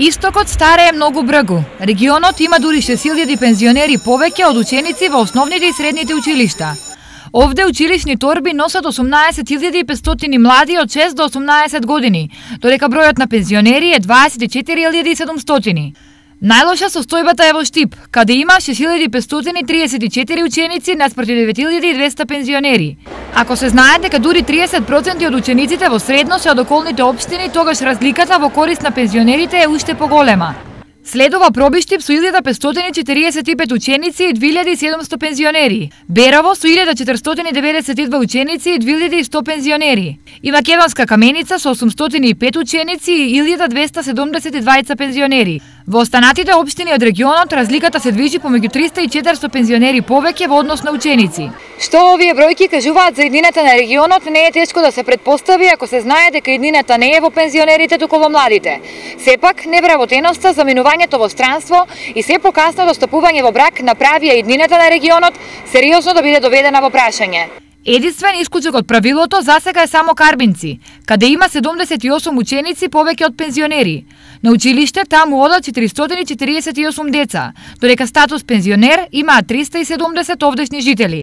Истокот старее многу бргу. Регионот има дури 6.000 пензионери повеќе од ученици во основните и средните училишта. Овде училишни торби носат 18.500 млади од 6 до 18 години, додека бројот на пензионери е 24.700. Најлоша состојбата е во Штип, каде има 6.534 ученици наспроти 9.200 пензионери. Ако се знае дека дури 30% од учениците во средно се од околните општини, тогаш разликата во корист на пензионерите е уште поголема. Следува Пробиштип со 1.545 ученици и 2.700 пензионери, Берово со 1.492 ученици и 2.100 пензионери, и Македонска Каменица со 805 ученици и 1.272 пензионери. Во останатите општини од регионот разликата се движи помеѓу 300 и 400 пензионери повеќе во однос на ученици. Што овие бројки кажуваат за иднината на регионот не е тешко да се претпостави ако се знае дека иднината не е во пензионерите туку во младите. Сепак невработеноста, заминувањето во странство и се покасно достапување во брак направија иднината на регионот сериозно да биде доведена во прашање. Единствен исклучок од правилото засега е само Карбинци, каде има 78 ученици повеќе од пензионери. На училиште таму одат 448 деца, додека статус пензионер имаат 370 овдешни жители.